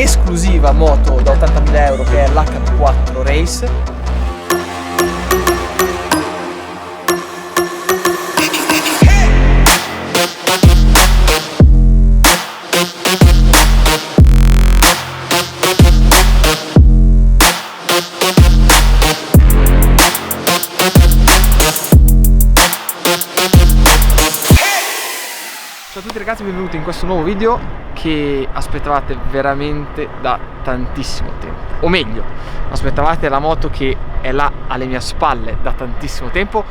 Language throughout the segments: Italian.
esclusiva moto da 80.000 euro che è l'HP4 Race. Ciao a tutti ragazzi, benvenuti in questo nuovo video che aspettavate veramente da tantissimo tempo. O meglio, aspettavate la moto che è là alle mie spalle da tantissimo tempo,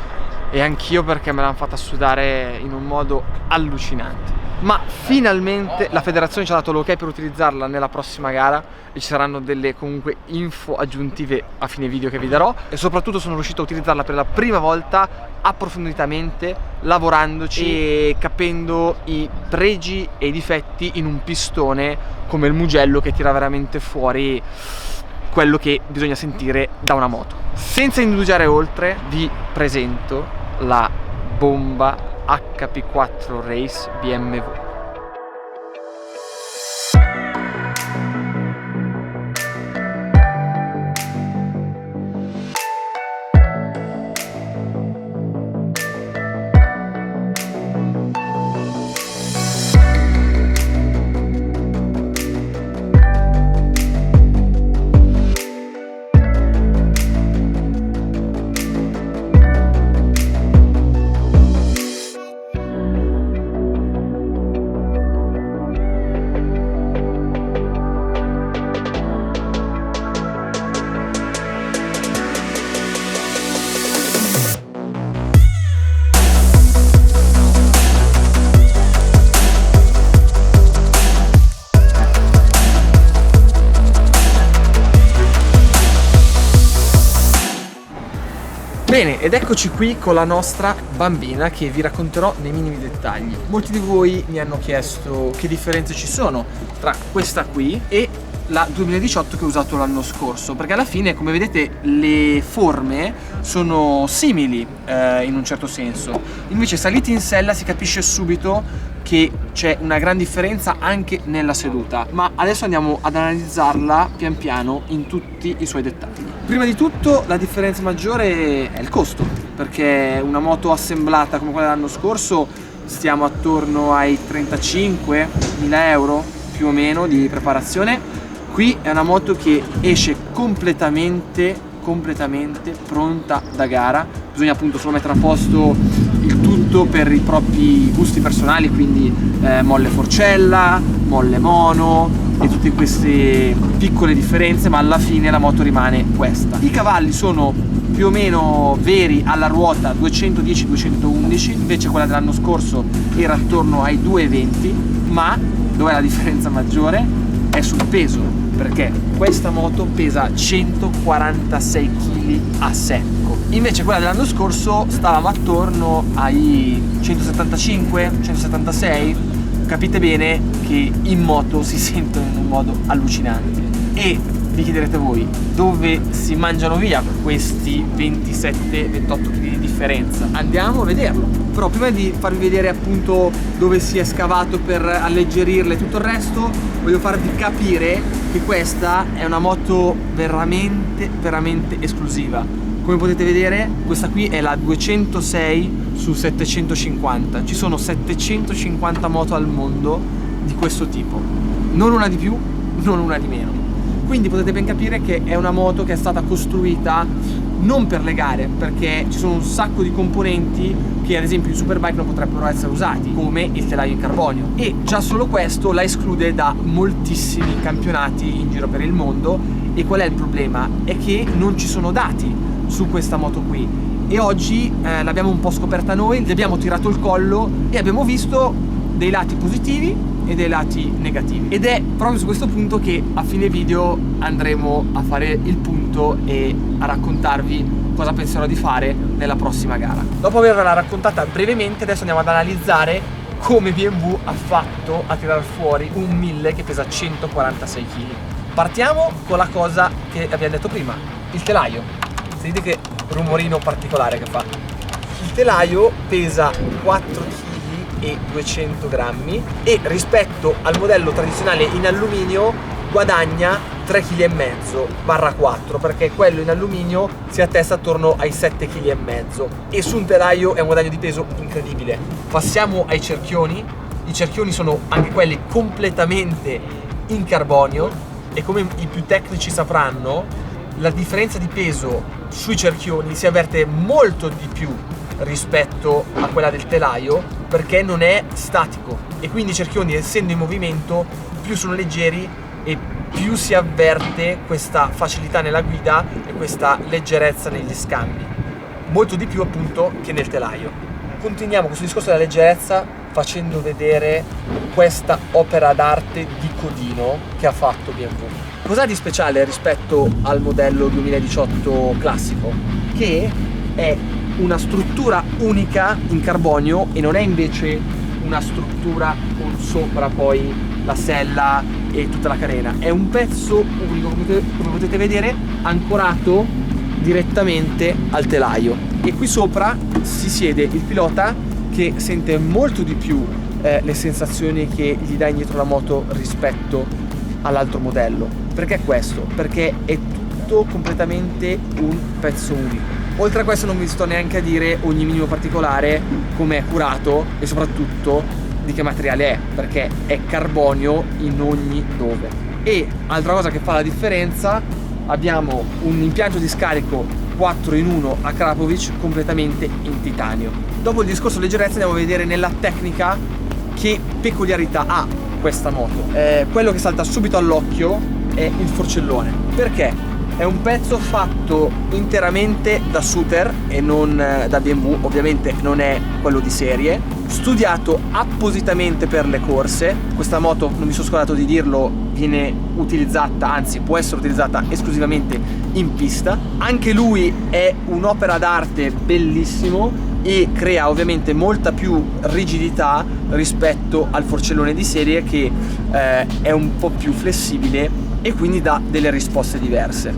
e anch'io, perché me l'hanno fatta sudare in un modo allucinante. Ma finalmente la federazione ci ha dato l'ok per utilizzarla nella prossima gara e ci saranno delle comunque info aggiuntive a fine video che vi darò, e soprattutto sono riuscito a utilizzarla per la prima volta approfonditamente, lavorandoci e capendo i pregi e i difetti in un pistone come il Mugello, che tira veramente fuori quello che bisogna sentire da una moto. Senza indugiare oltre, vi presento la bomba HP4 Race BMW. Bene, ed eccoci qui con la nostra bambina, che vi racconterò nei minimi dettagli. Molti di voi mi hanno chiesto che differenze ci sono tra questa qui e la 2018 che ho usato l'anno scorso, perché alla fine, come vedete, le forme sono simili in un certo senso. Invece saliti in sella si capisce subito che c'è una gran differenza anche nella seduta, ma adesso andiamo ad analizzarla pian piano in tutti i suoi dettagli. Prima di tutto la differenza maggiore è il costo, perché una moto assemblata come quella dell'anno scorso stiamo attorno ai 35.000 euro più o meno di preparazione. Qui è una moto che esce completamente pronta da gara. Bisogna appunto solo mettere a posto il tutto per i propri gusti personali, quindi molle forcella, molle mono e tutte queste piccole differenze, ma alla fine la moto rimane questa. I cavalli sono più o meno veri alla ruota 210-211, invece quella dell'anno scorso era attorno ai 220, ma dov'è la differenza maggiore? È sul peso, perché questa moto pesa 146 kg a secco, invece quella dell'anno scorso stavamo attorno ai 175-176. Capite bene che in moto si sentono in un modo allucinante. E vi chiederete voi dove si mangiano via questi 27-28 kg di differenza. Andiamo a vederlo. Però prima di farvi vedere appunto dove si è scavato per alleggerirle e tutto il resto, voglio farvi capire che questa è una moto veramente esclusiva. Come potete vedere, questa qui è la 206 su 750. Ci sono 750 moto al mondo di questo tipo, non una di più, non una di meno. Quindi potete ben capire che è una moto che è stata costruita non per le gare, perché ci sono un sacco di componenti che ad esempio in Superbike non potrebbero essere usati, come il telaio in carbonio, e già solo questo la esclude da moltissimi campionati in giro per il mondo. E qual è il problema? È che non ci sono dati su questa moto qui, e oggi l'abbiamo un po' scoperta noi, gli abbiamo tirato il collo e abbiamo visto dei lati positivi e dei lati negativi, ed è proprio su questo punto che a fine video andremo a fare il punto e a raccontarvi cosa penserò di fare nella prossima gara. Dopo avervela raccontata brevemente, adesso andiamo ad analizzare come BMW ha fatto a tirar fuori un 1000 che pesa 146 kg. Partiamo con la cosa che abbiamo detto prima, il telaio. Sentite che rumorino particolare che fa. Il telaio pesa 4 kg e 200 grammi, e rispetto al modello tradizionale in alluminio guadagna 3,5 kg/4, perché quello in alluminio si attesta attorno ai 7,5 kg e su un telaio è un guadagno di peso incredibile. Passiamo ai cerchioni. I cerchioni sono anche quelli completamente in carbonio e, come i più tecnici sapranno, la differenza di peso sui cerchioni si avverte molto di più rispetto a quella del telaio, perché non è statico e quindi i cerchioni, essendo in movimento, più sono leggeri e più si avverte questa facilità nella guida e questa leggerezza negli scambi, molto di più appunto che nel telaio. Continuiamo questo discorso della leggerezza facendo vedere questa opera d'arte di codino che ha fatto BMW. Cos'ha di speciale rispetto al modello 2018 classico? Che è una struttura unica in carbonio e non è invece una struttura con sopra poi la sella e tutta la carena. È un pezzo unico, come potete vedere, ancorato direttamente al telaio, e qui sopra si siede il pilota, che sente molto di più le sensazioni che gli dà indietro la moto rispetto all'altro modello. Perché questo? Perché è tutto completamente un pezzo unico. Oltre a questo non vi sto neanche a dire ogni minimo particolare, come è curato e soprattutto di che materiale è, perché è carbonio in ogni dove. E altra cosa che fa la differenza, abbiamo un impianto di scarico 4 in 1 a Krapovic completamente in titanio. Dopo il discorso leggerezza andiamo a vedere nella tecnica che peculiarità ha questa moto. Quello che salta subito all'occhio è il forcellone. Perché? È un pezzo fatto interamente da Suter e non da BMW, ovviamente non è quello di serie, studiato appositamente per le corse. Questa moto, non mi sono scordato di dirlo, viene utilizzata, anzi può essere utilizzata esclusivamente in pista. Anche lui è un'opera d'arte bellissimo e crea ovviamente molta più rigidità rispetto al forcellone di serie, che è un po' più flessibile e quindi dà delle risposte diverse.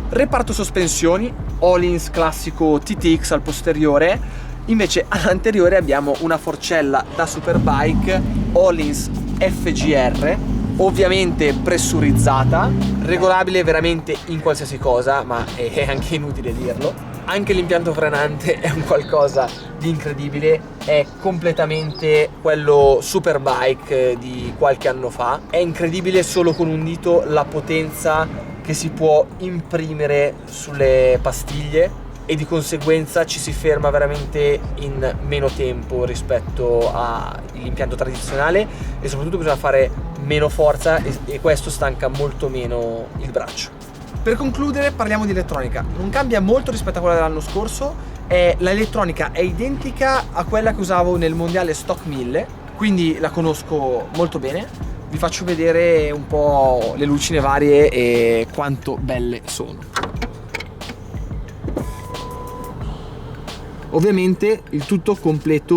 Reparto sospensioni, Öhlins classico TTX al posteriore, invece all'anteriore abbiamo una forcella da Superbike Öhlins FGR, ovviamente pressurizzata, regolabile veramente in qualsiasi cosa, ma è anche inutile dirlo. Anche l'impianto frenante è un qualcosa di incredibile, è completamente quello Superbike di qualche anno fa. È incredibile solo con un dito la potenza che si può imprimere sulle pastiglie, e di conseguenza ci si ferma veramente in meno tempo rispetto all'impianto tradizionale, e soprattutto bisogna fare meno forza e questo stanca molto meno il braccio. Per concludere parliamo di elettronica. Non cambia molto rispetto a quella dell'anno scorso, l'elettronica è identica a quella che usavo nel mondiale Stock 1000, quindi la conosco molto bene. Vi faccio vedere un po' le lucine varie e quanto belle sono. Ovviamente il tutto completo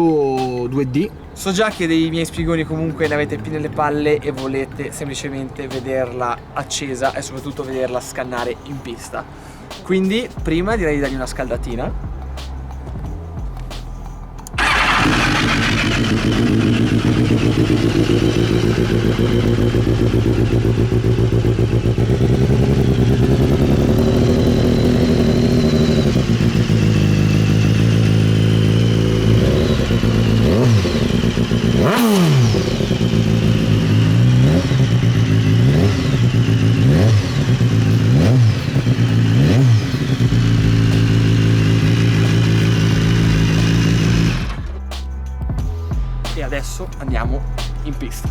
2D. So già che dei miei spiegoni comunque ne avete piene le palle e volete semplicemente vederla accesa e soprattutto vederla scannare in pista. Quindi prima direi di dargli una scaldatina. E adesso andiamo in pista.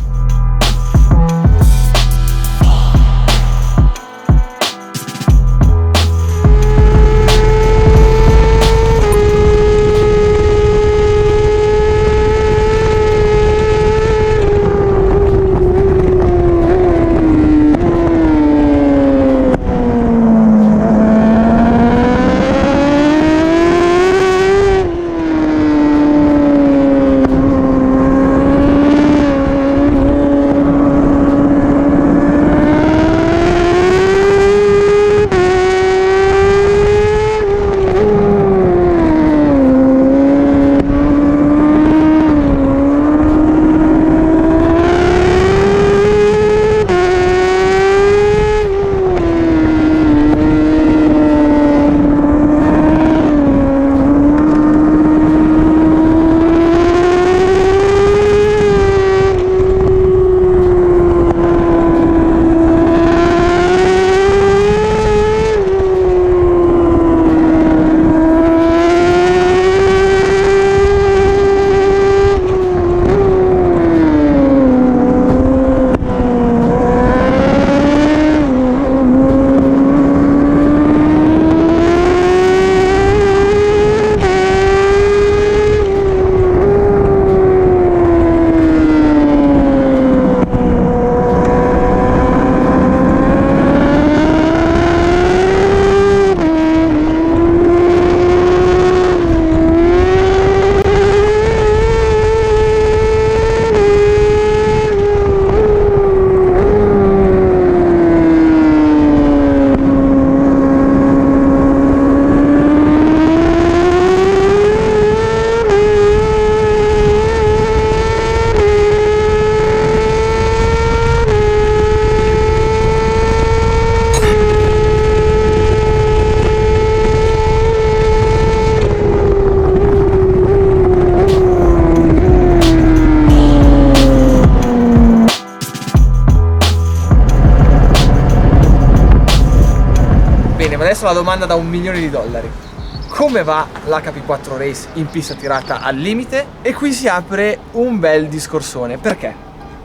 adesso la domanda da $1 milione: come va l'HP4 Race in pista tirata al limite? E qui si apre un bel discorsone. Perché?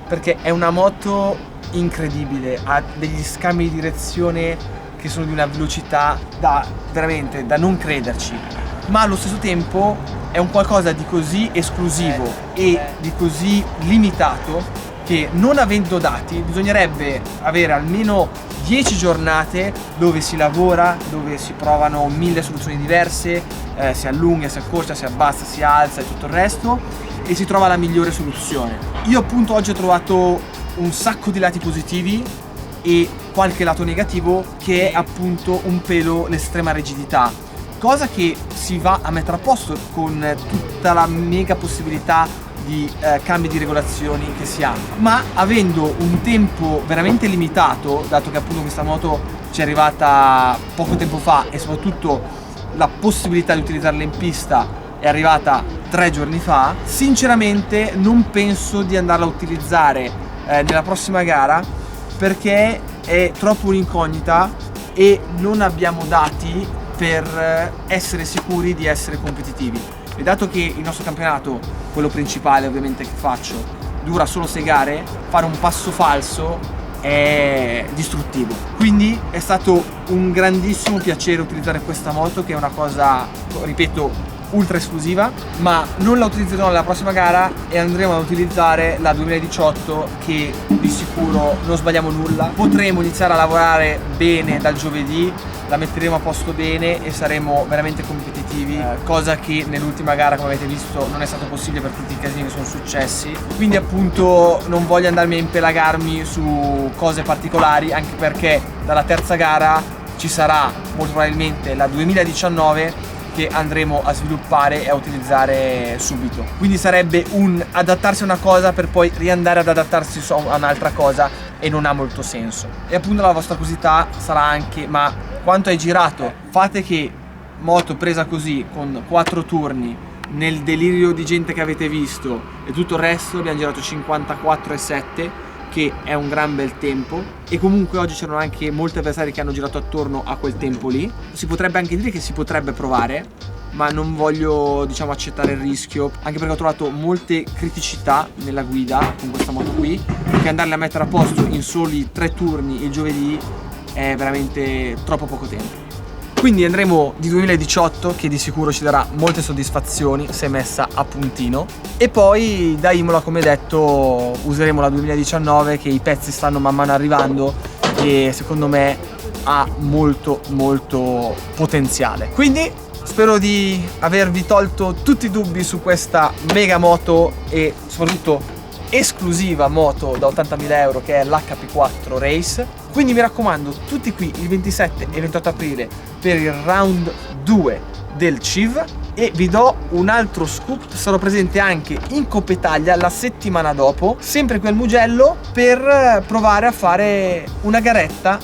Perché è una moto incredibile, ha degli scambi di direzione che sono di una velocità veramente da non crederci, ma allo stesso tempo è un qualcosa di così esclusivo e di così limitato che, non avendo dati, bisognerebbe avere almeno 10 giornate dove si lavora, dove si provano 1000 soluzioni diverse, si allunga, si accorcia, si abbassa, si alza e tutto il resto, e si trova la migliore soluzione. Io appunto oggi ho trovato un sacco di lati positivi e qualche lato negativo, che è appunto un pelo l'estrema rigidità, cosa che si va a mettere a posto con tutta la mega possibilità di cambi di regolazioni che si ha, ma avendo un tempo veramente limitato, dato che appunto questa moto ci è arrivata poco tempo fa e soprattutto la possibilità di utilizzarla in pista è arrivata 3 giorni fa, sinceramente non penso di andarla a utilizzare nella prossima gara, perché è troppo un'incognita e non abbiamo dati per essere sicuri di essere competitivi. E dato che il nostro campionato, quello principale ovviamente che faccio, dura solo 6 gare, fare un passo falso è distruttivo. Quindi è stato un grandissimo piacere utilizzare questa moto, che è una cosa, ripeto, ultra esclusiva, ma non la utilizzerò nella prossima gara e andremo ad utilizzare la 2018, che di sicuro non sbagliamo nulla. Potremo iniziare a lavorare bene dal giovedì, la metteremo a posto bene e saremo veramente competitivi, cosa che nell'ultima gara, come avete visto, non è stato possibile per tutti i casini che sono successi. Quindi appunto non voglio andarmi a impelagarmi su cose particolari, anche perché dalla terza gara ci sarà molto probabilmente la 2019 che andremo a sviluppare e a utilizzare subito. Quindi sarebbe un adattarsi a una cosa per poi riandare ad adattarsi a un'altra cosa, e non ha molto senso. E appunto la vostra curiosità sarà anche: ma quanto hai girato? Fate che moto presa così, con 4 turni, nel delirio di gente che avete visto e tutto il resto, abbiamo girato 54,7, che è un gran bel tempo, e comunque oggi c'erano anche molti avversari che hanno girato attorno a quel tempo lì. Si potrebbe anche dire che si potrebbe provare, ma non voglio, diciamo, accettare il rischio, anche perché ho trovato molte criticità nella guida con questa moto qui, che andarle a mettere a posto in soli 3 turni il giovedì è veramente troppo poco tempo. Quindi andremo di 2018, che di sicuro ci darà molte soddisfazioni se messa a puntino, e poi da Imola, come detto, useremo la 2019, che i pezzi stanno man mano arrivando e secondo me ha molto potenziale. Quindi spero di avervi tolto tutti i dubbi su questa mega moto e soprattutto esclusiva moto da 80.000 euro, che è l'HP4 Race. Quindi mi raccomando, tutti qui il 27 e 28 aprile per il round 2 del CIV, e vi do un altro scoop: sarò presente anche in Coppa Italia la settimana dopo, sempre qui al Mugello, per provare a fare una garetta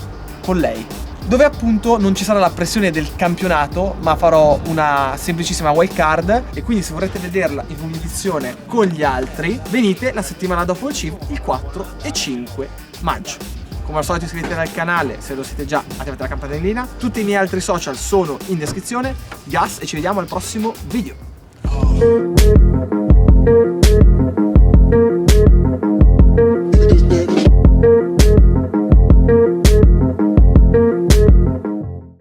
con lei, dove appunto non ci sarà la pressione del campionato, ma farò una semplicissima wild card. E quindi, se vorrete vederla in competizione con gli altri, venite la settimana dopo il CIV, il 4 e 5 maggio. Come al solito iscrivetevi al canale se lo siete già, attivate la campanellina. Tutti i miei altri social sono in descrizione. Gas, e ci vediamo al prossimo video.